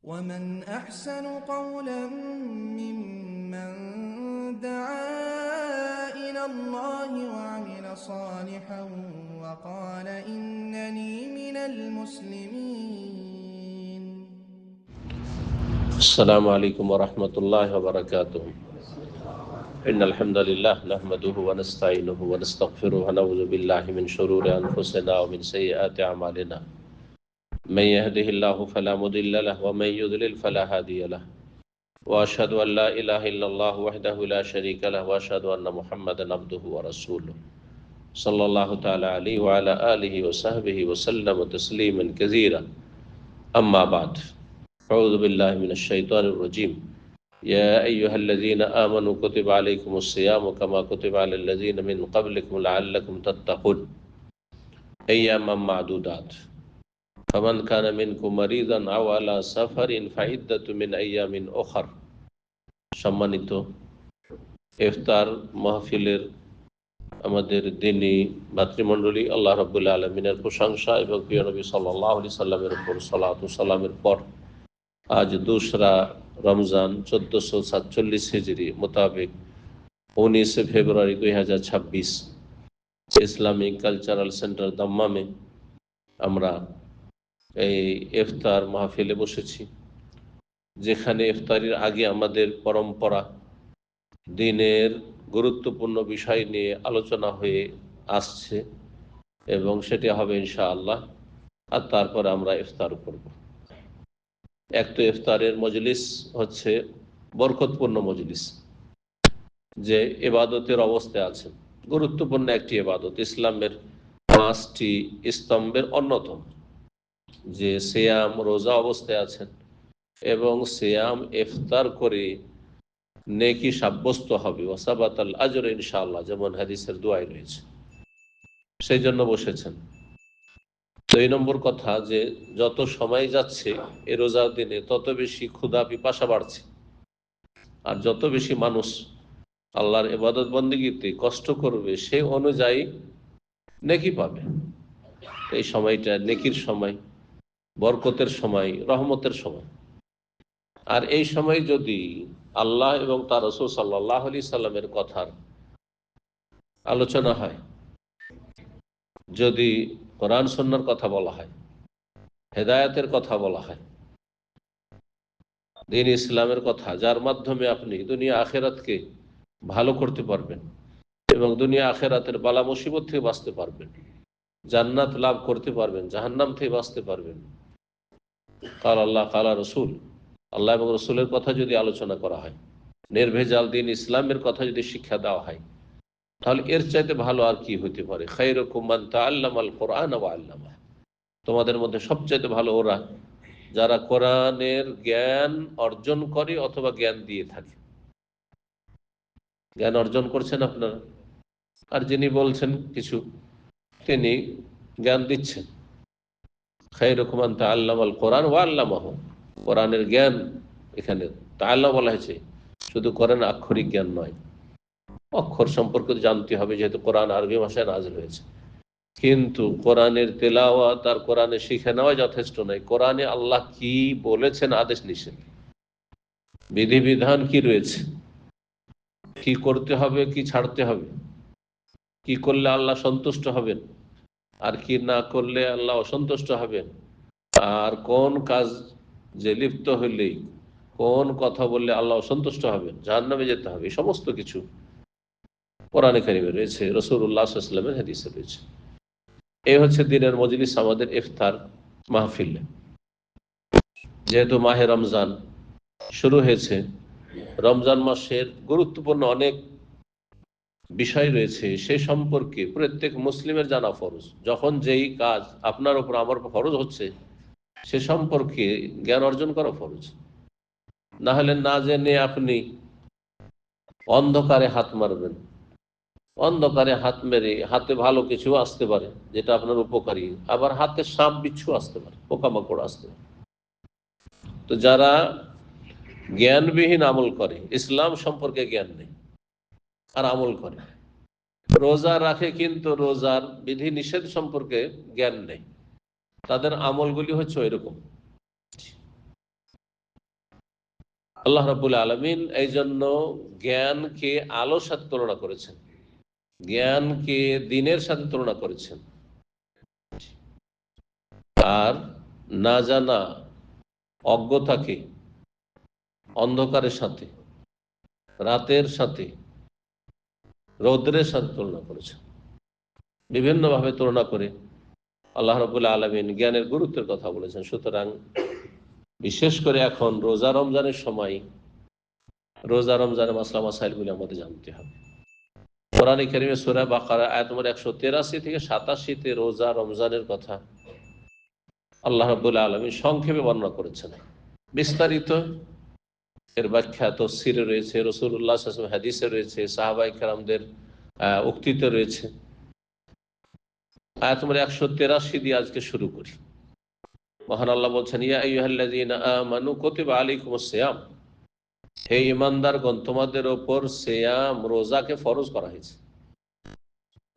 ومن أحسن قولا ممن دعا إلى الله وعمل صالحا وقال إنني من المسلمين. السلام عليكم ورحمة الله وبركاته. إن الحمد لله نحمده ونستعينه ونستغفره ونعوذ بالله من شرور أنفسنا ومن سيئات أعمالنا. من يهده الله فلا مضل له ومن يضلل فلا هادي له. وأشهد أن لا إله إلا الله وحده لا شريك له وأشهد أن محمدا عبده ورسوله صلى الله تعالى عليه وعلى آله وصحبه وسلم تسليما كثيرا. أما بعد، أعوذ بالله من الشيطان الرجيم. يا أيها الذين آمنوا كتب عليكم الصيام كما كتب على الذين من قبلكم لعلكم تتقون أياما معدودات فمن كان منكم مريضا أو على سفر فعدة من أيام أخر. সম্মানিত ইফতার মাহফিলের আমাদের দিনী ভাতৃমণ্ডলী, আল্লাহ রাব্বুল আলামিনের প্রশংসা এবং প্রিয় নবী সাল্লাল্লাহু আলাইহি সাল্লামের উপর সালাত ও সালামের পর আজ 2রা রমজান 1447 হিজরি মোতাবেক 19 ফেব্রুয়ারি 2026 ইসলামিক কালচারাল সেন্টার দাম্মামে আমরা এই ইফতার মাহফিলে বসেছি, যেখানে ইফতারির আগে আমাদের পরম্পরা দিনের গুরুত্বপূর্ণ বিষয় নিয়ে আলোচনা হয়ে আসছে এবং সেটি হবে ইনশাআল্লাহ। আর তারপরে আমরা ইফতার করব। এক তো ইফতারের মজলিস হচ্ছে বরকতপূর্ণ মজলিস, যে ইবাদতের অবস্থায় আছে, গুরুত্বপূর্ণ একটি ইবাদত, ইসলামের 5টি স্তম্ভের অন্যতম, যে সিয়াম রোজা অবস্থায় আছেন এবং সিয়াম ইফতার করে নেকি সাব্যস্ত হবে, ওয়াসাবাতাল আজর ইনশাআল্লাহ, যেমন হাদিসের দোয়ায় রয়েছে, সেই জন্য বসেছেন। 2 নম্বর কথা, যে যত সময় যাচ্ছে এ রোজার দিনে তত বেশি ক্ষুধা পিপাসা বাড়ছে, আর যত বেশি মানুষ আল্লাহর ইবাদত বন্দেগীতে কষ্ট করবে সে অনুযায়ী নেকি পাবে। এই সময়টা নেকির সময়, বরকতের সময়, রহমতের সময়। আর এই সময় যদি আল্লাহ এবং তার রাসূল সাল্লাল্লাহু আলাইহি সাল্লামের কথার আলোচনা হয়, যদি কোরআন সুন্নাহর কথা বলা হয়, হেদায়েতের কথা বলা হয়, দ্বীন ইসলামের কথা, যার মাধ্যমে আপনি দুনিয়া আখেরাতকে ভালো করতে পারবেন এবং দুনিয়া আখেরাতের বালা মুসিবত থেকে বাঁচতে পারবেন, জান্নাত লাভ করতে পারবেন, জাহান্নাম থেকে বাঁচতে পারবেন, কাল আল্লাহ কালা রসুল, আল্লাহ এবং রসুলের কথা যদি আলোচনা করা হয়, নির্ভেজাল দ্বীন ইসলামের কথা যদি শিক্ষা দেওয়া হয়, তাহলে এর চাইতে ভালো আর কি হতে পারে? খায়রুকুম মান তাআল্লামাল কুরআন ওয়া আল্লামা। তোমাদের মধ্যে সবচাইতে ভালো ওরা যারা কোরআনের জ্ঞান অর্জন করে অথবা জ্ঞান দিয়ে থাকে। জ্ঞান অর্জন করছেন আপনারা, আর যিনি বলছেন কিছু, তিনি জ্ঞান দিচ্ছেন। খায়রুকুম মান তাআল্লামাল কুরআন ওয়া আল্লামাহু। কোরআনের জ্ঞান, এখানে তাআল্লাম বলা হয়েছে, শুধু কোরআন আক্ষরিক জ্ঞান নয়, অক্ষর সম্পর্কে জানতে হবে, যেহেতু কোরআন আরবি ভাষায় নাযিল হয়েছে। কিন্তু কোরআনের তেলাওয়াত আর কোরআনে শিখে নেওয়া যথেষ্ট নয়। কোরআনে আল্লাহ কি বলেছেন, আদেশ নিষেধ, বিধিবিধান কি রয়েছে, কি করতে হবে, কি ছাড়তে হবে, কি করলে আল্লাহ সন্তুষ্ট হবেন আর কি না করলে আল্লাহ অসন্তুষ্ট হবেন, আর কোন কাজ যে লিপ্ত হইলেই, কোন কথা বললে আল্লাহ অসন্তুষ্ট হবেন, জাহান্নামে যেতে হবে, এই সমস্ত কিছু কোরআনে কারিমে রয়েছে, রাসূলুল্লাহ সাল্লাল্লাহু আলাইহি ওয়াসাল্লামের হাদিসে রয়েছে। এই হচ্ছে দিনের মজলিস, আমাদের ইফতার মাহফিল। যেহেতু মাহে রমজান শুরু হয়েছে, রমজান মাসের গুরুত্বপূর্ণ অনেক বিষয় রয়েছে, সে সম্পর্কে প্রত্যেক মুসলিমের জানা ফরজ। যখন যেই কাজ আপনার উপর আমার উপর ফরজ হচ্ছে, সে সম্পর্কে জ্ঞান অর্জন করা ফরজ। না হলে না জেনে আপনি অন্ধকারে হাত মারবেন, অন্ধকারে হাত মেরে হাতে ভালো কিছু আসতে পারে যেটা আপনার উপকারী, আবার হাতে সাপ বিচ্ছু আসতে পারে, পোকামাকড় আসতে পারে। তো যারা জ্ঞানবিহীন আমল করে, ইসলাম সম্পর্কে জ্ঞান নেই আর আমল করে, রোজা রাখে কিন্তু রোজার বিধি নিষেধ সম্পর্কে জ্ঞান নেই, তাদের আমলগুলি হচ্ছে ওইরকম। আল্লাহ রাব্বুল আলামিন এই জন্য জ্ঞানকে আলোর সাথে তুলনা করেছেন, জ্ঞানকে দিনের সাথে তুলনা করেছেন। আর না জানা, অজ্ঞতাকে অন্ধকারের সাথে, রাতের সাথে, রৌদ্রের সাথে তুলনা করেছেন। বিভিন্নভাবে তুলনা করে আল্লাহ রাব্বুল আলামিন জ্ঞানের গুরুত্বের কথা বলেছেন। সুতরাং বিশেষ করে এখন রোজা রমজানের সময় রোজা রমজানের মাসলা মাসাইলগুলি আমাদের জানতে হবে। কোরআনে কারিমে সূরা বাকারা আয়াত নম্বর 183 থেকে 87-তে রোজা রমজানের কথা আল্লাহ রাব্বুল আলামিন সংক্ষেপে বর্ণনা করেছেন। বিস্তারিত এর ব্যাখ্যা তাফসীরে রয়েছে, রাসূলুল্লাহ সাল্লাল্লাহু আলাইহি ওয়াসাল্লাম হাদিসে রয়েছে, সাহাবায়ে কেরামদের উক্তিতে রয়েছে। আয়াত নম্বর 183 দিয়ে আজকে শুরু করি। মহান আল্লাহ বলছেন, ইয়া আইয়ুহাল্লাযীনা আমানু কুতিবা আলাইকুমুস সিয়াম, হে ঈমানদারগণ, তোমাদের ওপর সিয়াম রোজাকে ফরজ করা হয়েছে।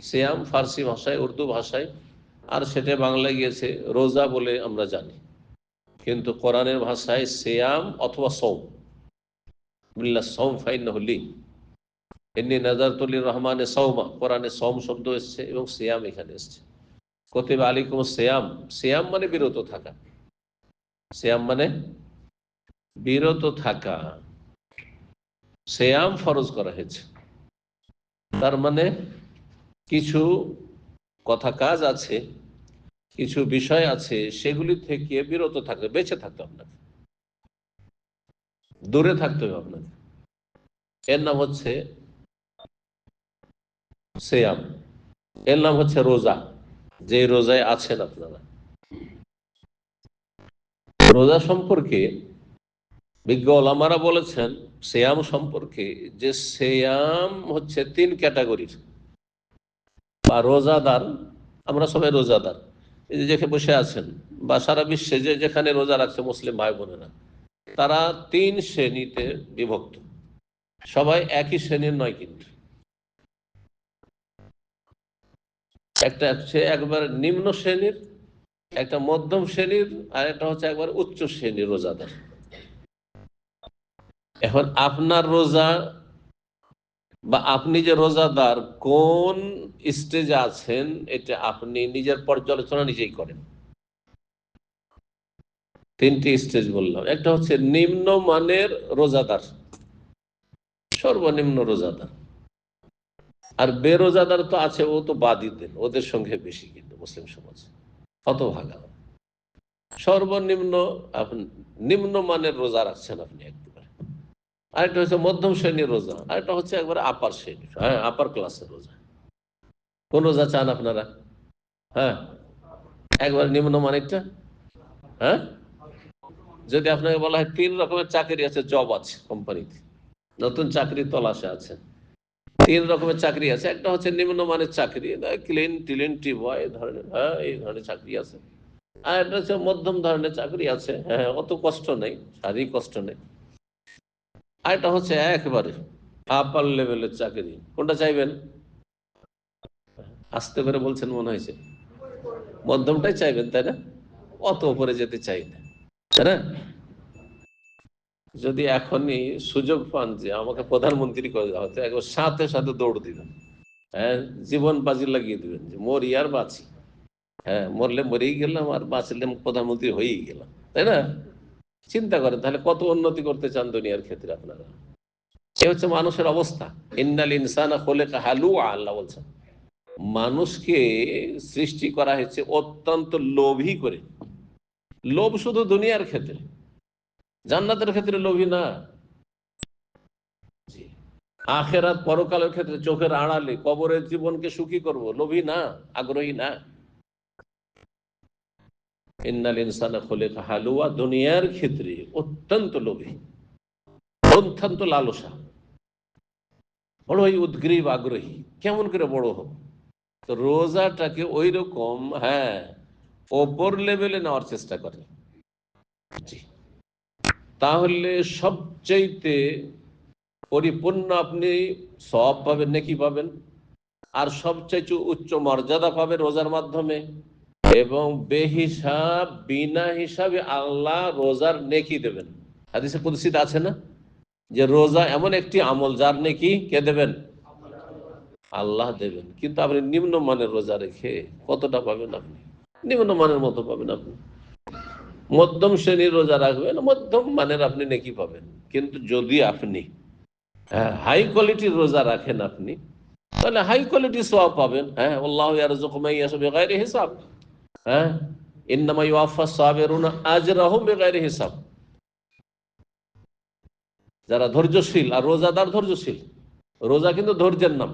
সিয়াম ফার্সি ভাষায়, উর্দু ভাষায়, আর সেটা বাংলায় গিয়েছে রোজা বলে আমরা জানি, কিন্তু কোরআনের ভাষায় সিয়াম অথবা সওম, বিল্লাহ সওম ফাইন্নাহু লি, ইন্নী নাযারতু লির-রহমানি সাওমা, কোরআনে সওম শব্দ এসেছে এবং সিয়াম এখানে এসেছে। কুতিবা আলাইকুমুস সিয়াম, সিয়াম মানে বিরত থাকা, সিয়াম মানে বিরত থাকা, সিয়াম ফরজ করা হয়েছে। তার মানে কিছু কথা কাজ আছে, কিছু বিষয় আছে, সেগুলি থেকে বিরত থাকতে, বেঁচে থাকতে আপনাকে, দূরে থাকতে হবে আপনাকে। এর নাম হচ্ছে সিয়াম, এর নাম হচ্ছে রোজা। যে রোজায় আছেন আপনারা, রোজা সম্পর্কে বিজ্ঞ ওলামারা বলেছেন সিয়াম সম্পর্কে যে সিয়াম হচ্ছে 3 ক্যাটাগরির বা রোজাদার। আমরা সবাই রোজাদার, এই যে যেখানে বসে আছেন বা সারা বিশ্বে যে যেখানে রোজা রাখছে মুসলিম ভাই বোনেরা, তারা 3 শ্রেণীতে বিভক্ত। সবাই একই শ্রেণীর নয়, কিন্তু একটা হচ্ছে একবার নিম্ন শ্রেণীর, একটা মধ্যম শ্রেণীর, আর একটা হচ্ছে একবার উচ্চ শ্রেণীর রোজাদার। এখন আপনার রোজা বা আপনি যে রোজাদার কোন স্টেজে আছেন, এটা আপনি নিজের পর্যালোচনা নিজেই করেন। 3টি স্টেজ বললাম। একটা হচ্ছে নিম্ন মানের রোজাদার, সর্বনিম্ন রোজাদার। আর বেরোজাদার তো আছে, ও তো বাদই দেন, ওদের সঙ্গে বেশি কিন্তু মুসলিম সমাজে হতভাগা। সর্বনিম্ন আপনি নিম্ন মানের রোজা রাখছেন আপনি একবারে। আরেকটা হচ্ছে মধ্যম শ্রেণীর রোজা, আরেকটা হচ্ছে একবারে আপার শ্রেণীর, হ্যাঁ আপার ক্লাসের রোজা। কোন রোজা চান আপনারা? হ্যাঁ, একবার নিম্ন মানেরটা। হ্যাঁ, যদি আপনাকে বলা হয় 3 রকমের চাকরি আছে, জব আছে কোম্পানিতে, নতুন চাকরি তলাশে আছে, 3 রকমের চাকরি আছে। একটা হচ্ছে নিম্নমানের চাকরি, ক্লিন টিলিন টি বয় ধরনের, হ্যাঁ এই ধরনের চাকরি আছে। আর একটা হচ্ছে মধ্যম ধরনের চাকরি আছে, হ্যাঁ অত কষ্ট নেই, শারীরিক কষ্ট নেই। আর একটা হচ্ছে একেবারে আপার লেভেলের চাকরি। কোনটা চাইবেন? আস্তে করে বলছেন মনে হয়েছে, মধ্যমটাই চাইবেন তাই না? অত উপরে যেতে চাই না, তাই না? যদি এখনই সুযোগ পান যে আমাকে প্রধানমন্ত্রী করে দেওয়া হতো, একবার সাথে সাথে দৌড় দিবেন, হ্যাঁ জীবন বাজি লাগিয়ে দিবেন যে মরি আর বাঁচি। হ্যাঁ, মরলে মরেই গেলাম, আর বাঁচলে প্রধানমন্ত্রী হয়েই গেলাম, তাই না? চিন্তা করেন তাহলে কত উন্নতি করতে চান দুনিয়ার ক্ষেত্রে আপনারা। এ হচ্ছে মানুষের অবস্থা। ইন্নাল ইনসানা খুলিকা হালুআ, আল্লাহ বলছেন মানুষকে সৃষ্টি করা হয়েছে অত্যন্ত লোভী করে। লোভ শুধু দুনিয়ার ক্ষেত্রে, জান্নাতের ক্ষেত্রে লোভী না। আখেরাত পরকালের ক্ষেত্রে চোখের আড়ালে কবরের জীবনকে সুখী করব, লোভী না, আগ্রহী না। ইন্নাল ইনসানা খুলিকা হালুআ, দুনিয়ার ক্ষেত্রে অত্যন্ত লোভী, অত্যন্ত লালসা, বড়ই উদ্গ্রীব, আগ্রহী। কেমন করে বড় হোক? তো রোজাটাকে ওই রকম, হ্যাঁ ওপর লেভেলে নেওয়ার চেষ্টা করে। জি, তাহলে সবচাইতে পরিপূর্ণ আপনি সওয়াব পাবেন, নেকি পাবেন, আর সবচাইতে উচ্চ মর্যাদা পাবে রোজার মাধ্যমে। এবং বেহিসাব, বিনা হিসাবে আল্লাহ রোজার নেকি দেবেন। হাদিসে কুদসিতে আছে না, যে রোজা এমন একটি আমল যার নেকি কে দেবেন? আল্লাহ দেবেন। কিন্তু আপনি নিম্নমানের রোজা রেখে কতটা পাবেন? আপনি নিম্নমানের মতো পাবেন। আপনি মধ্যম শ্রেণীর রোজা রাখবেন, মধ্যম মানের আপনি নেকি পাবেন। কিন্তু যদি আপনি হাই কোয়ালিটির রোজা রাখেন আপনি, তাহলে হাই কোয়ালিটি সওয়াব পাবেন। হ্যাঁ, আল্লাহু ইয়ারযুকু মান ইয়াশা বিগাইরি হিসাব। হ্যাঁ, ইন্নামা ইউওয়াফাস সাবিরুনা আজরাহুম বিগাইরি হিসাব। যারা ধৈর্যশীল, আর রোজাদার ধৈর্যশীল। রোজা কিন্তু ধৈর্যের নাম।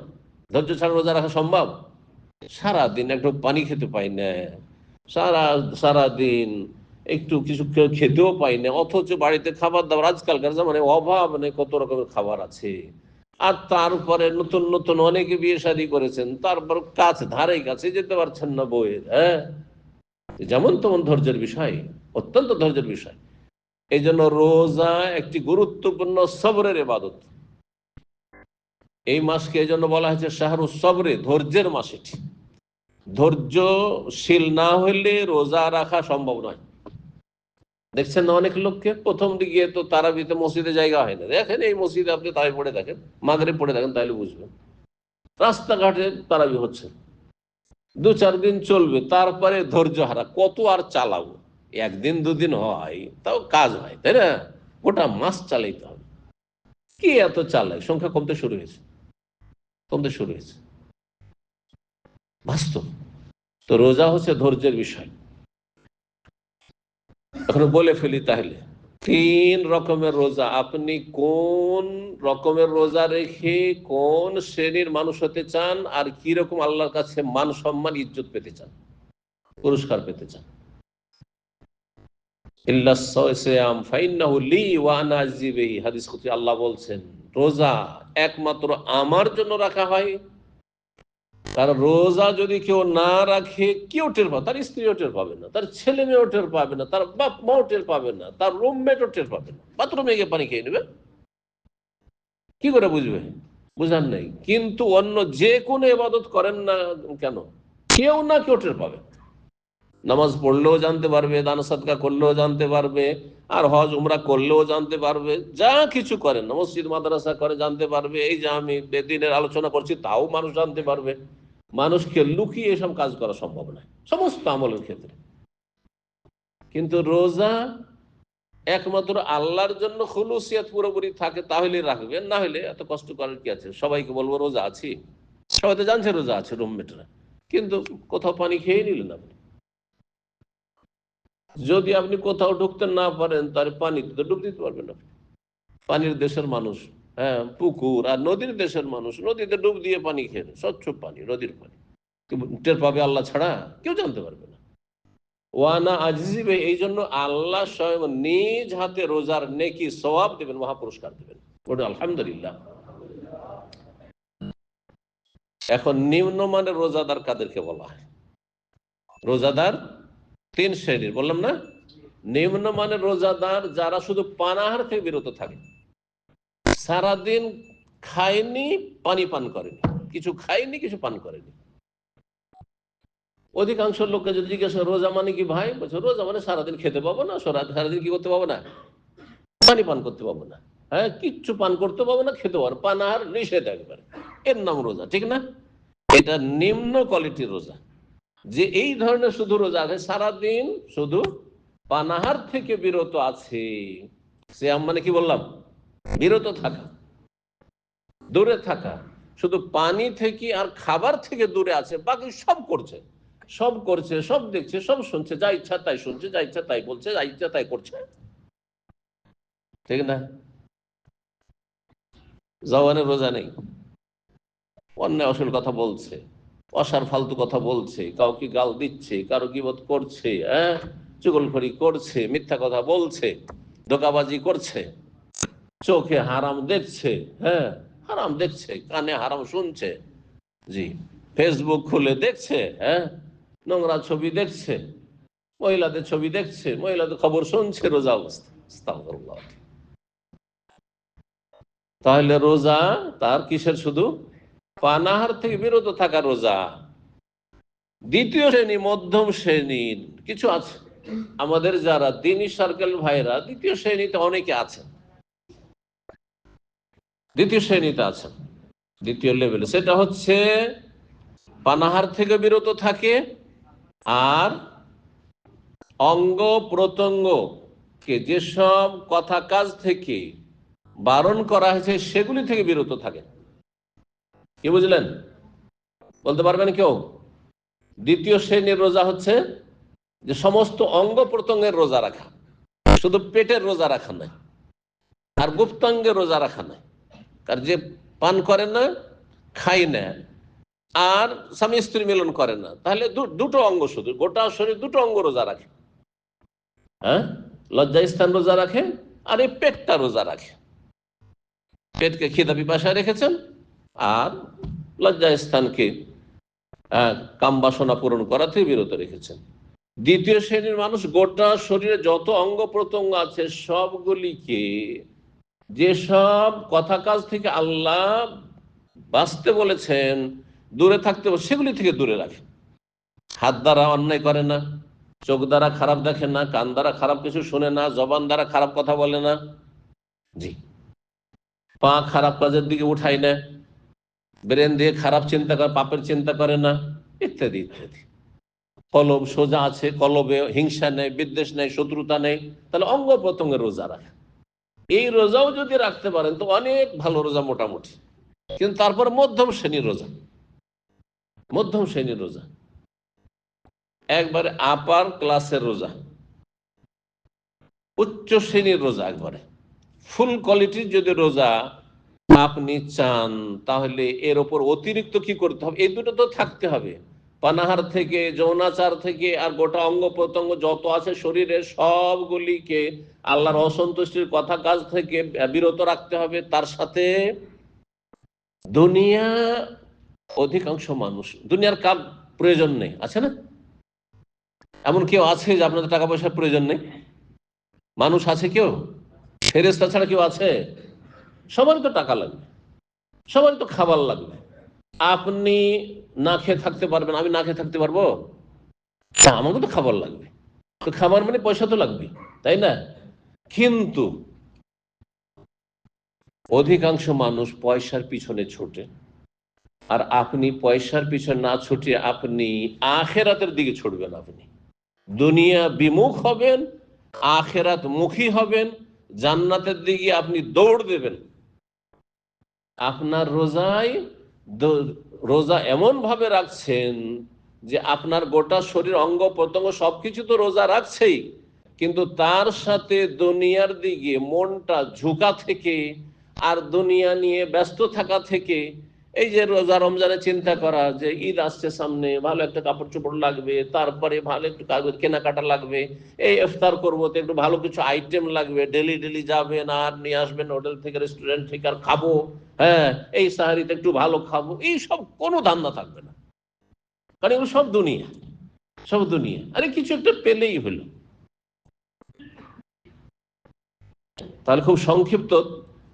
ধৈর্য ছাড়া রোজা রাখা সম্ভব? সারাদিন একটু পানি খেতে পাই না, সারা সারাদিন একটু কিছু খেতেও পাই না, অথচ বাড়িতে খাবার দাবার আজকালকার জামানে অভাব নেই, কত রকমের খাবার আছে। আর তারপরে নতুন নতুন অনেকে বিয়ে শাদী করেছেন, তারপর ধারে কাছে যেতে পারছেন না বইয়ের। হ্যাঁ, যেমন তেমন ধৈর্যের বিষয়, অত্যন্ত ধৈর্যের বিষয়। এই জন্য রোজা একটি গুরুত্বপূর্ণ সবরের ইবাদত। এই মাসকে এই জন্য বলা হয়েছে শাহরুস সবরে, ধৈর্যের মাস এটি। ধৈর্যশীল না হইলে রোজা রাখা সম্ভব নয়। দেখছেন না অনেক লোককে, প্রথম দিকে তো তারাবিতে মসজিদে জায়গা হয় না। দেখেন এই মসজিদে আপনি তারাবি পড়ে দেখেন, মাগরিব পড়ে দেখেন, তাহলে বুঝবেন। রাস্তাঘাটে তারাবি হচ্ছে, 2-4 দিন চলবে, তারপরে ধৈর্য হারা, কত আর চালাবো। একদিন দুদিন হয় তাও কাজ হয়, তাই না? গোটা মাস চালাইতে হবে। কি এত চালায়, সংখ্যা কমতে শুরু হয়েছে, কমতে শুরু হয়েছে, বাস্তব। তো রোজা হচ্ছে ধৈর্যের বিষয়। এখন বলে ফেলি তাহলে, 3 রকমের রোজা। আপনি কোন রকমের রোজা রেখে কোন শ্রেণীর মানুষ হতে চান, আর কি রকম আল্লাহর কাছে মান সম্মান ইজ্জত পেতে চান, পুরস্কার পেতে চান? আল্লাহ বলছেন রোজা একমাত্র আমার জন্য রাখা হয়। কারণ রোজা যদি কেউ না রাখে, কেউ টের পাবে, তার স্ত্রীও টের পাবে না, তার ছেলে মেয়েও টের পাবে না, তার বাপ মাও টের পাবে না, তার রুমমেটও টের পাবে না। বাথরুমে গিয়ে পানি খেয়ে নেবে, কি করে বুঝবে? বুঝার নেই। কিন্তু অন্য যে কোনো ইবাদত করেন না কেন, কেউ না কেউ টের পাবে। নামাজ পড়লেও জানতে পারবে, দান সাদকা করলেও জানতে পারবে, আর হজ উমরা করলেও জানতে পারবে। যা কিছু করেন না, মসজিদ মাদ্রাসা করে জানতে পারবে। এই যে আমি বেদিনের আলোচনা করছি, তাও মানুষ জানতে পারবে। মানুষকে লুকিয়ে এসব কাজ করা সম্ভব নয় সমস্ত আমলের ক্ষেত্রে। কিন্তু রোজা একমাত্র আল্লাহর জন্য খুলুসিয়াত পুরোপুরি থাকে, তাহলে রাখবেন, না হলে এত কষ্ট করার কি আছে? সবাইকে বলবো রোজা আছি, সবাই তো জানছে রোজা আছে, রুমমেটরা, কিন্তু কোথাও পানি খেয়ে নিলেন আপনি। যদি আপনি কোথাও ঢুকতে না পারেন, তার পানিতে তো ডুব দিতে পারবেন না। পানির দেশের মানুষ, হ্যাঁ, পুকুর আর নদীর দেশের মানুষ নদীতে ডুব দিয়ে পানি খেয়ে, স্বচ্ছ পানি, নদীর পানি, টের পাবে আল্লাহ ছাড়া, কেউ জানতে পারবে না। ওয়ানা আজিবে, এই জন্য আল্লাহ স্বয়ং নিজ হাতে রোজার নেকি সওয়াব দেবেন, মহাপুরস্কার দেবেন। ওটা আলহামদুলিল্লাহ। এখন নিম্নমানের রোজাদার কাদেরকে বলা হয়? রোজাদার 3 শ্রেণীর বললাম না। নিম্নমানের রোজাদার যারা শুধু পানাহার থেকে বিরত থাকে, সারাদিন খায়নি, পানি পান করেনি, কিছু খায়নি, কিছু পান করেনি। অধিকাংশ লোককে যদি জিজ্ঞাসা রোজা মানে কি ভাই, বলছে রোজা মানে সারাদিন খেতে পাবো না, সারাদিন কি করতে পাবো না, পানি পান করতে পাবো না। হ্যাঁ, কিচ্ছু পান করতে পাবো না, খেতে পারবো, পানাহার নিষেধ একবারে, এর নাম রোজা, ঠিক না? এটা নিম্ন কোয়ালিটির রোজা। যে এই ধরনের শুধু রোজা আছে, সারাদিন শুধু পানাহার থেকে বিরত আছে। সিয়াম মানে কি বললাম? বিরত থাকা, দূরে থাকা, শুধু পানি থেকে আর খাবার থেকে দূরে আছে, বাকি সব করছে, সব করছে, সব দেখছে, সব শুনছে, যা ইচ্ছা তাই শুনছে, যা ইচ্ছা তাই বলছে, যা ইচ্ছা তাই করছে, ঠিক না? জওয়ানের রোজা নেই, অন্যায় অশ্লীল কথা বলছে, অসার ফালতু কথা বলছে, কাউকে গাল দিচ্ছে, কারো গীবত করছে, হ্যাঁ, চুগলখড়ি করছে, মিথ্যা কথা বলছে, ধোঁকাবাজি করছে, চোখে হারাম দেখছে, হ্যাঁ, হারাম দেখছে, কানে হারাম শুনছে, জি, ফেসবুক খুলে দেখছে, হ্যাঁ, নোংরা ছবি দেখছে, মহিলাদের ছবি দেখছে, মহিলাদের খবর শুনছে, রোজা অবস্থা। আস্তাগফিরুল্লাহ। তাহলে রোজা তার কিসের? শুধু পানাহার থেকে বিরত থাকা রোজা। দ্বিতীয় শ্রেণী, মধ্যম শ্রেণীর কিছু আছে আমাদের যারা দিনী সার্কেল ভাইরা, দ্বিতীয় শ্রেণীতে অনেকে আছেন, দ্বিতীয় শ্রেণীতে আছেন, দ্বিতীয় লেভেলে। সেটা হচ্ছে পানাহার থেকে বিরত থাকে আর অঙ্গ প্রত্যঙ্গকে যেসব কথা কাজ থেকে বারণ করা হয়েছে সেগুলি থেকে বিরত থাকে। কি বুঝলেন? বলতে পারবেন কেউ? দ্বিতীয় শ্রেণীর রোজা হচ্ছে যে সমস্ত অঙ্গ প্রত্যঙ্গের রোজা রাখা, শুধু পেটের রোজা রাখা নয়, আর গুপ্তাঙ্গের রোজা রাখা নয়। আর যে পান করে না, খায় না, আর স্বামী স্ত্রী মিলন করে না, তাহলে দুটো অঙ্গ, শুধু গোটা শরীর দুটো অঙ্গ রোজা রাখে। হ্যাঁ, লজ্জা স্থান রোজা রাখে আর এই পেটটা রোজা রাখে। পেটকে খিদা পিপাসায় রেখেছেন আর লজ্জা স্থানকে কাম বাসনা পূরণ করা থেকে বিরত রেখেছেন। দ্বিতীয় শ্রেণীর মানুষ গোটা শরীরে যত অঙ্গ প্রত্যঙ্গ আছে সবগুলিকে যেসব কথা কাজ থেকে আল্লাহ বাঁচতে বলেছেন, দূরে থাকতে সেগুলি থেকে দূরে রাখে। হাত দ্বারা অন্যায় করে না, চোখ দ্বারা খারাপ দেখে না, কান দ্বারা খারাপ কিছু শোনে না, জবান দ্বারা খারাপ কথা বলে না, জি, পা খারাপ কাজের দিকে উঠায় না, ব্রেন দিয়ে খারাপ চিন্তা করে, পাপের চিন্তা করে না, ইত্যাদি ইত্যাদি। কলব সোজা আছে, কলবে হিংসা নেই, বিদ্বেষ নেই, শত্রুতা নেই। তাহলে অঙ্গ প্রত্যঙ্গের রোজা রাখে। এই রোজাও যদি রাখতে পারেন তো অনেক ভালো রোজা মোটামুটি। কিন্তু তারপর মধ্যম শ্রেণীর রোজা, মধ্যম শ্রেণীর রোজা, একবারে আপার ক্লাসের রোজা, উচ্চ শ্রেণীর রোজা, একবারে ফুল কোয়ালিটির যদি রোজা আপনি চান, তাহলে এর ওপর অতিরিক্ত কি করতে হবে? এই দুটো তো থাকতে হবে, পানাহার থেকে, যৌনাচার থেকে, আর গোটা অঙ্গ প্রত্যঙ্গ যত আছে শরীরের সবগুলিকে আল্লাহর অসন্তুষ্টির কথা কাজ থেকে বিরত রাখতে হবে। তার সাথে দুনিয়া, অধিকাংশ মানুষ দুনিয়ার কার প্রয়োজন নেই, আছে না? এমন কেউ আছে যে আপনাদের টাকা পয়সার প্রয়োজন নেই? মানুষ আছে কেউ? ফেরেশতা ছাড়া কেউ আছে? সবারই তো টাকা লাগবে, সবারই তো খাবার লাগবে। আপনি না খেয়ে থাকতে পারবেন, আমি না খেয়ে থাকতে পারবো? আমাকে তো খাবার লাগবে, তো খাবার মানে পয়সা তো লাগবে, তাই না? কিন্তু অধিকাংশ মানুষ পয়সার পিছনে ছোটে, আর আপনি পয়সার পিছনে না ছুটে আপনি আখেরাতের দিকে ছুটবেন। আপনি দুনিয়া বিমুখ হবেন, আখেরাত মুখী হবেন, জান্নাতের দিকে আপনি দৌড় দেবেন। আপনার রোজা এমন ভাবে রাখছেন যে আপনার গোটা শরীর অঙ্গ প্রত্যঙ্গ সবকিছু তো রোজা রাখছেই, কিন্তু তার সাথে দুনিয়ার দিকে মনটা ঝুঁকা থেকে আর দুনিয়া নিয়ে ব্যস্ত থাকা থেকে, এই যে রোজা রমজানে চিন্তা করা যে ঈদ আসছে সামনে, ভালো একটা কাপড় চোপড় লাগবে, তারপরে ভালো একটু কেনাকাটা লাগবে, এই ইফতার করবো তো একটু ভালো কিছু আইটেম লাগবে, ডেলি ডেলি যাবেন আর নিয়ে আসবেন হোটেল থেকে, রেস্টুরেন্ট থেকে, আর খাবো, হ্যাঁ এই সাহারিতে একটু ভালো খাবো, এই সব কোনো ধান্দা থাকবে না, কারণ এগুলো সব দুনিয়া, সব দুনিয়া। আরে কিছু একটা পেলেই হলো। তাহলে খুব সংক্ষিপ্ত,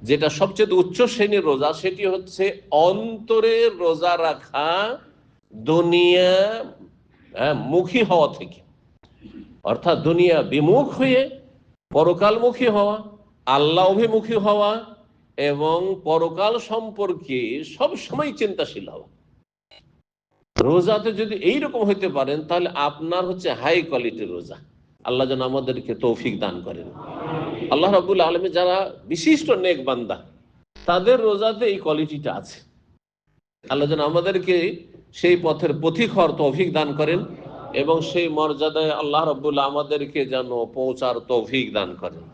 যেটা সবচেয়ে উচ্চ শ্রেণীর রোজা সেটি হচ্ছে অন্তরের রোজা রাখা, দুনিয়া মুখী হওয়া থেকে, অর্থাৎ দুনিয়া বিমুখ হয়ে পরকালমুখী হওয়া, আল্লাহ অভিমুখী হওয়া এবং পরকাল সম্পর্কে সব সময় চিন্তাশীল হওয়া। রোজাতে যদি এইরকম হইতে পারেন তাহলে আপনার হচ্ছে হাই কোয়ালিটির রোজা। আল্লাহ যেন আমাদেরকে তৌফিক দান করেন। আল্লাহ রাব্বুল আলামিন যারা বিশিষ্ট নেক বান্দা তাদের রোজাতে এই কোয়ালিটিটা আছে। আল্লাহ যেন আমাদেরকে সেই পথের পথিক হওয়ার তৌফিক দান করেন এবং সেই মর্যাদায় আল্লাহ রাব্বুল আমাদেরকে যেন পৌঁছার তৌফিক দান করেন।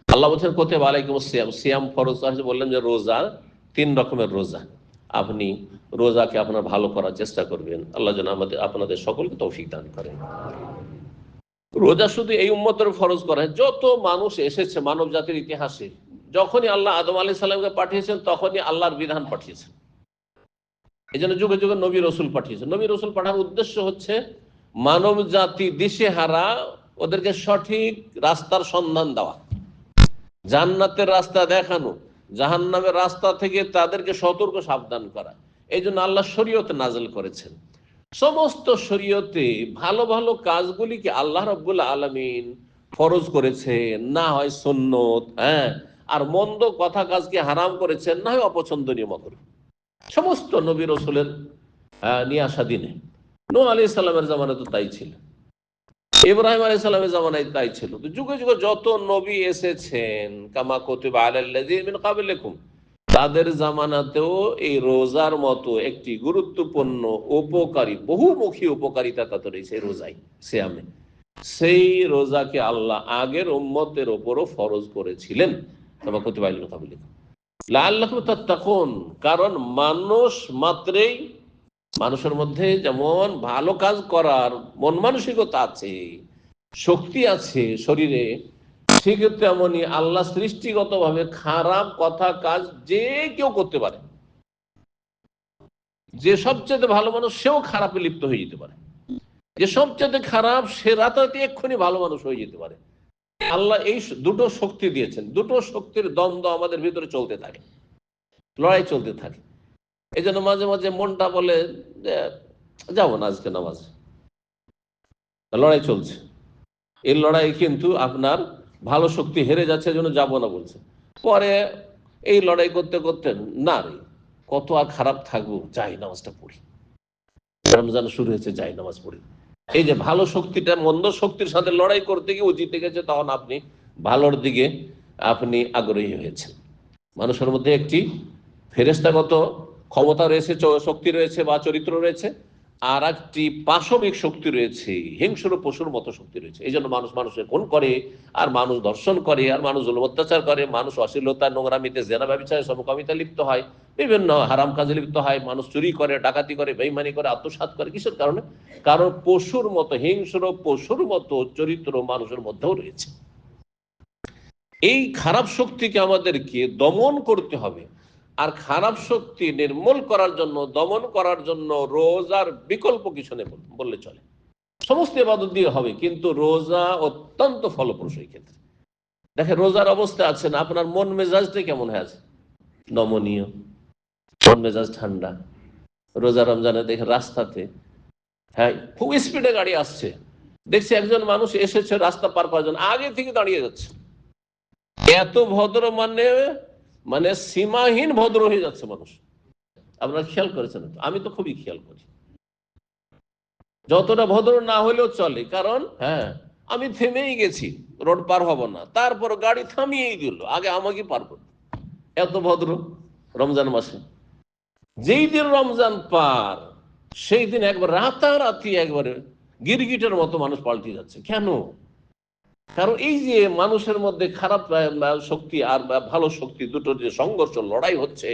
আল্লাহ বলছেন কুতিবা আলাইকুমুস সিয়াম, সিয়াম ফরজ আছে, বললেন যে রোজা 3 রকমের রোজা। আপনি রোজাকে আপনার ভালো করার চেষ্টা করবেন। আল্লাহ যেন আপনাদের সকলকে তৌফিক দান করেন। রোজা শুধু এই উম্মতের ফরজ করা, যত মানুষ এসেছে মানব জাতির ইতিহাসে, যখনই আল্লাহ আদম আলাইহিস সালামকে পাঠিয়েছেন তখনই আল্লাহর বিধান পাঠিয়েছেন। এই জন্য যুগে যুগে নবী রসুল পাঠিয়েছেন। নবী রসুল পাঠানোর উদ্দেশ্য হচ্ছে মানব জাতি দিশেহারা, ওদেরকে সঠিক রাস্তার সন্ধান দেওয়া, জান্নাতের রাস্তা দেখানো, জাহান্নামের রাস্তা থেকে তাদেরকে সতর্ক সাবধান করা। এই জন্য আল্লাহ শরীয়ত নাযিল করেছেন। সমস্ত শরীয়তে ভালো ভালো কাজগুলিকে আল্লাহ রাব্বুল আলামিন ফরজ করেছে, না হয় সুন্নত, আর মন্দ কথা কাজকে হারাম করেছেন, না হয় অপছন্দনীয় মাকরুহ। সমস্ত নবী রসুলের নিয়ে আসা দিনে, নূহ আলাইহিস সালামের জামানায় তো তাই ছিল, ইব্রাহিম আলাইহিস সালামের জামানায় তাই ছিল। তো যুগে যুগে যত নবী এসেছেন, কামা কুতিবা আলাল্লাযিনা মিন ক্বাবলিকুম, তাদের জামানাতেও এই রোজার মতো একটি গুরুত্বপূর্ণ উপকারী বহুমুখী উপকারিতা তাতে রয়েছে রোজায়, সিয়ামে। সেই রোজাকে আল্লাহ আগের উম্মতের ওপরও ফরজ করেছিলেন, কামা কুতিবা আলাল্লাযিনা মিন ক্বাবলিকুম লাআল্লাকুম তাত্তাকুন। কারণ মানুষ মাত্রেই, মানুষের মধ্যে যেমন ভালো কাজ করার মন মানসিকতা আছে, শক্তি আছে শরীরে, ঠিক তেমনি আল্লাহ সৃষ্টিগতভাবে খারাপ কথা কাজ যে কেউ করতে পারে। যে সবচেয়ে ভালো মানুষ সেও খারাপে লিপ্ত হয়ে যেতে পারে, যে সবচেয়ে খারাপ সে রাতারাতি এক্ষুনি ভালো মানুষ হয়ে যেতে পারে। আল্লাহ এই দুটো শক্তি দিয়েছেন, দুটো শক্তির দ্বন্দ্ব আমাদের ভিতরে চলতে থাকে, লড়াই চলতে থাকে। এই জন্য মাঝে মাঝে মনটা বলে যে যাবো না আজকে নামাজে, লড়াই চলছে। এই লড়াই কিন্তু আপনার ভালো শক্তি হেরে যাচ্ছে, জন্য যাবো না বলছে। পরে এই লড়াই করতে করতে না রে কত আর খারাপ থাকবো, যাই নামাজটা পড়ি, রমজান শুরু হয়েছে যাই নামাজ পড়ি। এই যে ভালো শক্তিটা মন্দ শক্তির সাথে লড়াই করতে গিয়ে ও জিতে গেছে, তখন আপনি ভালোর দিকে আপনি আগ্রহী হয়েছেন। মানুষের মধ্যে একটি ফেরেশতাগত ক্ষমতা রয়েছে, শক্তি রয়েছে বা চরিত্র রয়েছে, আর একটি পাশবিক শক্তি রয়েছে, হিংস্র পশুর মতো শক্তি রয়েছে। এই জন্য মানুষ মানুষের খুন করে, আর মানুষ ধর্ষণ করে, আর মানুষ জুলুম অত্যাচার করে, মানুষ অশ্লীলতা নোংরামিতে জেনা ব্যভিচারে সমকামিতা লিপ্ত হয়, বিভিন্ন হারাম কাজে লিপ্ত হয়, মানুষ চুরি করে, ডাকাতি করে, বেঈমানি করে, আত্মসাৎ করে। কিসের কারণে? কারণ পশুর মতো, হিংস্র পশুর মতো চরিত্র মানুষের মধ্যেও রয়েছে। এই খারাপ শক্তিকে আমাদেরকে দমন করতে হবে। আর খারাপ শক্তি নির্মূল করার জন্য, দমন করার জন্য রোজার বিকল্প কিছু নেই বললে চলে। সমস্ত ইবাদত দিয়ে হবে, কিন্তু রোজা অত্যন্ত ফলপ্রসূ এই ক্ষেত্রে। দেখেন রোজার অবস্থা আছে না, আপনার মন মেজাজটা কেমন হয়ে আছে? নমনীয়, মন মেজাজ ঠান্ডা। রোজা রমজানে দেখেন রাস্তাতে, হ্যাঁ, খুব স্পিডে গাড়ি আসছে, দেখছি একজন মানুষ এসেছে রাস্তা পার করার জন্য, আগে থেকে দাঁড়িয়ে যাচ্ছে। এত ভদ্র, মানে মানে সীমাহীন ভদ্র হয়ে যাচ্ছে মানুষ। আপনারা খেয়াল করেছেন? আমি তো খুবই খেয়াল করি। যতটা ভদ্র না হলেও চলে, কারণ হ্যাঁ আমি থেমেই গেছি, রোড পার হব না, তারপর গাড়ি থামিয়েই দিল, আগে আমাকে পার করবে। এত ভদ্র রমজান মাসে। যেই দিন রমজান পার, সেই দিন একবার রাতারাতি একবারে গিরগিটের মতো মানুষ পাল্টে যাচ্ছে। কেন? কারণ এই যে মানুষের মধ্যে খারাপ শক্তি আর ভালো শক্তি দুটোর যে সংঘর্ষ, লড়াই হচ্ছে,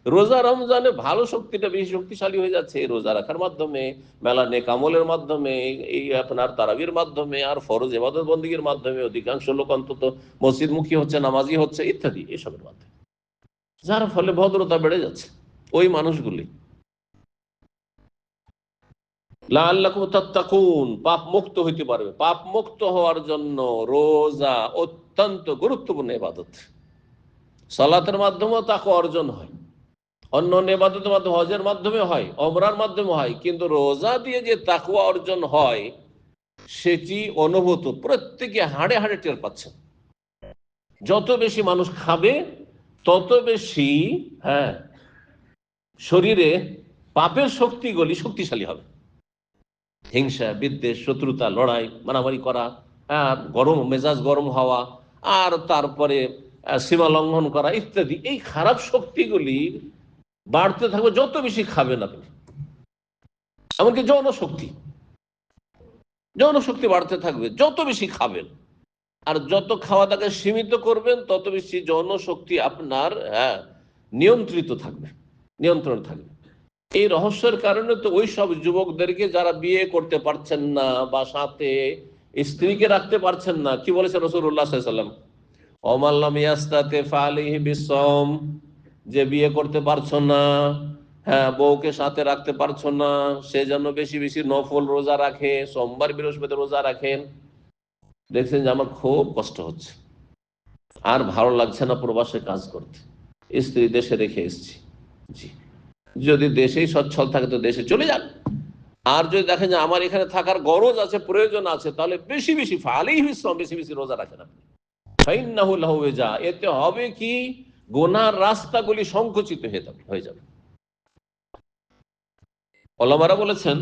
রোজা রমজানে ভালো শক্তিটা বেশি শক্তিশালী হয়ে যাচ্ছে রোজা রাখার মাধ্যমে, মেলা নেক আমলের মাধ্যমে, এই আপনার তারাবির মাধ্যমে, আর ফরজ ইবাদত বন্দেগীর মাধ্যমে। অধিকাংশ লোক অন্তত মসজিদমুখী হচ্ছে, নামাজি হচ্ছে ইত্যাদি, এসবের মাধ্যমে, যার ফলে ভদ্রতা বেড়ে যাচ্ছে। ওই মানুষগুলি লাআল্লাকুম তাত্তাকুন, পাপ মুক্ত হইতে পারবে। পাপ মুক্ত হওয়ার জন্য রোজা অত্যন্ত গুরুত্বপূর্ণ ইবাদত। সালাতের মাধ্যমেও তাকওয়া অর্জন হয়, অন্য ইবাদতের মাধ্যমে, হজের মাধ্যমে হয়, ওমরার মাধ্যমে হয়, কিন্তু রোজা দিয়ে যে তাকওয়া অর্জন হয় সেটি অনুভূত, প্রত্যেকে হাড়ে হাড়ে টের পাচ্ছে। যত বেশি মানুষ খাবে তত বেশি শরীরে পাপের শক্তিগুলি শক্তিশালী হবে। হিংসা, বিদ্বেষ, শত্রুতা, লড়াই, মারামারি করা, গরম মেজাজ, গরম হওয়া, আর তারপরে সীমা লঙ্ঘন করা ইত্যাদি, এই খারাপ শক্তিগুলি বাড়তে থাকবে যত বেশি খাবেন আপনি। এমনকি যৌন শক্তি বাড়তে থাকবে যত বেশি খাবেন। আর যত খাওয়া দাওয়াকে সীমিত করবেন তত বেশি যৌন শক্তি আপনার নিয়ন্ত্রিত থাকবে, নিয়ন্ত্রণ থাকবে। এই রহস্যের কারণে তো ওই সব যুবকদেরকে যারা বিয়ে করতে পারছেন না বা সাথে স্ত্রীকে রাখতে পারছেন না, কি বলেছেন রাসূলুল্লাহ সাল্লাল্লাহু আলাইহি ওয়াসাল্লাম? ওমান লাম ইয়াস্তাতি ফাআলাইহি বিসওম, যে বিয়ে করতে পারছো না, বউকে সাথে রাখতে পারছো না, সে যেন বেশি বেশি নফল রোজা রাখে, সোমবার বৃহস্পতি রোজা রাখেন। দেখছেন যে আমার খুব কষ্ট হচ্ছে, আর ভালো লাগছে না প্রবাসে কাজ করতে, স্ত্রী দেশে রেখে এসেছি। জি, যদি দেশেই সচ্ছল থাকে তো দেশে চলে যান। আর যদি দেখেন যে আমার এখানে থাকার গরজ আছে, প্রয়োজন আছে, তাহলে বেশি বেশি ফাআলাইহি বিসওম, বেশি বেশি রোজা রাখেন আপনি। ফাইন্নাহু লাহু ওয়াজা, এতে হবে কি গুনার রাস্তাগুলি সংকুচিত হয়ে যাবে। ওলামারা বলেছেন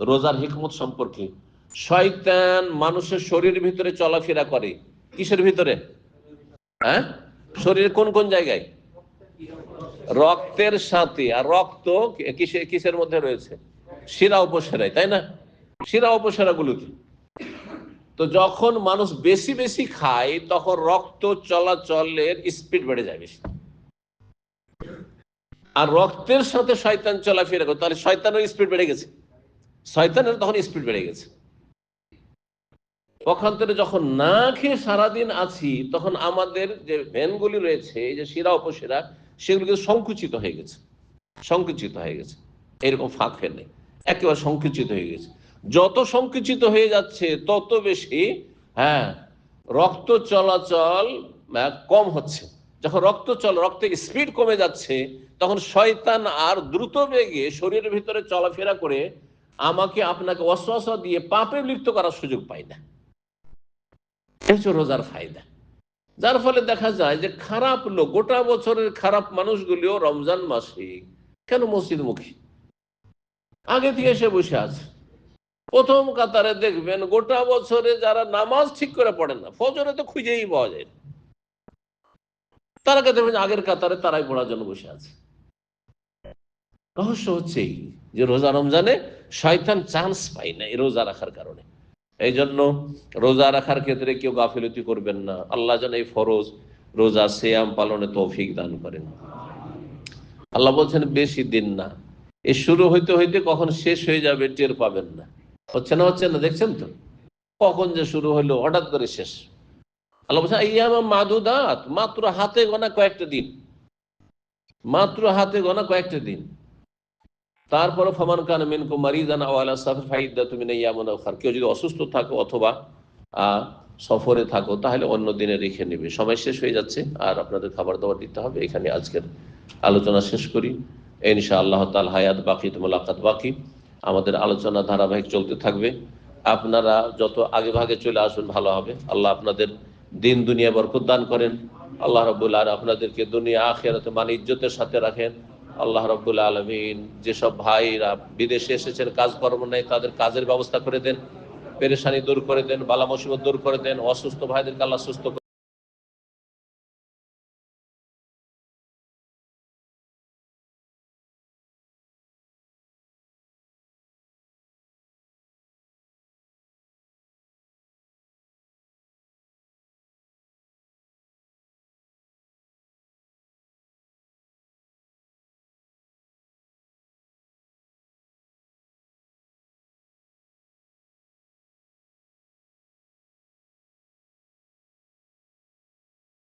রোজার হিকমত সম্পর্কে, শয়তান মানুষের শরীরের ভিতরে চলাফেরা করে। কিসের ভিতরে? হ্যাঁ, শরীরের কোন কোন জায়গায়? রক্তের সাথে। আর রক্ত কিসের মধ্যে রয়েছে? শিরা উপশিরায়, তাই না? শিরা উপশিরা গুলোতে। তো যখন মানুষ বেশি বেশি খায় তখন রক্ত চলাচলের স্পিড বেড়ে যায় বেশি, আর রক্তের সাথে শয়তান চলাফেরা করে, তাহলে শয়তানের স্পিড বেড়ে গেছে, শয়তানের তখন স্পিড বেড়ে গেছে। পক্ষান্তরে যখন না খেয়ে সারাদিন আছি তখন আমাদের যে ভেনগুলি রয়েছে, এই যে শিরা উপশিরা, সেগুলো সংকুচিত হয়ে গেছে, সংকুচিত হয়ে গেছে। এরকম ফাঁক ফের নেই, একেবারে সংকুচিত হয়ে গেছে। যত সংকুচিত হয়ে যাচ্ছে তত বেশি রক্ত চলাচল কম হচ্ছে। যখন রক্তের স্পিড কমে যাচ্ছে তখন শয়তান আর দ্রুত বেগে শরীরের ভিতরে চলাফেরা করে আমাকে আপনাকে ওয়াসওয়াসা দিয়ে পাপে লিপ্ত করার সুযোগ পাই না। এই হচ্ছে রোজার ফায়দা। যার ফলে দেখা যায় যে খারাপ লোক, গোটা বছরের খারাপ মানুষগুলিও রমজান মাসে কেন মসজিদমুখী, আগে থেকে এসে বসে আছে। প্রথম কাতারে দেখবেন গোটা বছরে যারা নামাজ ঠিক করে পড়েন না, ফজরে তো খুঁজেই পাওয়া যায়, তারা দেখবেন আগের কাতারে তারাই পড়ার জন্য বসে আছে। রহস্য হচ্ছে এই যে রোজা রমজানে শয়তান চান্স পায় না এই রোজা রাখার কারণে। এই জন্য রোজা রাখার ক্ষেত্রে কেউ গাফিলতি করবেন না। আল্লাহ যেন এই ফরজ রোজা সিয়াম পালনে তৌফিক দান করেন। আল্লাহ বলছেন বেশি দিন না, এ শুরু হইতে হইতে কখন শেষ হয়ে যাবে টের পাবেন না। হচ্ছে না, দেখছেন তো কখন যে শুরু হলো, হঠাৎ করে শেষ। আল্লাহ বলছেন আইয়ামা মাদুদাত, মাত্র হাতে গোনা কয়েকটা দিন, মাত্র হাতে গোনা কয়েকটা দিন। তারপরে ফামান কানা মিনকুম মারিদান আও আলা সাফার ফাইদ্দাতুম মিন আইয়ামিন উখর, কেউ যদি অসুস্থ থাকো অথবা সফরে থাকো তাহলে অন্য দিনে রেখে নেবে। সময় শেষ হয়ে যাচ্ছে আর আপনাদের খাবার দাবার দিতে হবে। এখানে আজকের আলোচনা শেষ করি ইনশাআল্লাহ তাআলা। হায়াত বাকি তো মুলাকাত বাকি, আমাদের আলোচনা ধারাবাহিক চলতে থাকবে। আপনারা যত আগে ভাগে চলে আসুন ভালো হবে। আল্লাহ আপনাদের দিন দুনিয়া বরকত দান করেন। আল্লাহ রাব্বুল আলামিন আপনাদেরকে দুনিয়া আখিরাতে মান ইজ্জতের সাথে রাখেন। আল্লাহ রাব্বুল আলামিন যেসব ভাইরা বিদেশে এসেছেন কাজকর্ম নেই, তাদের কাজের ব্যবস্থা করে দেন, পেরেশানি দূর করে দেন, বালা মুসিবত দূর করে দেন। অসুস্থ ভাইদেরকে আল্লাহ সুস্থ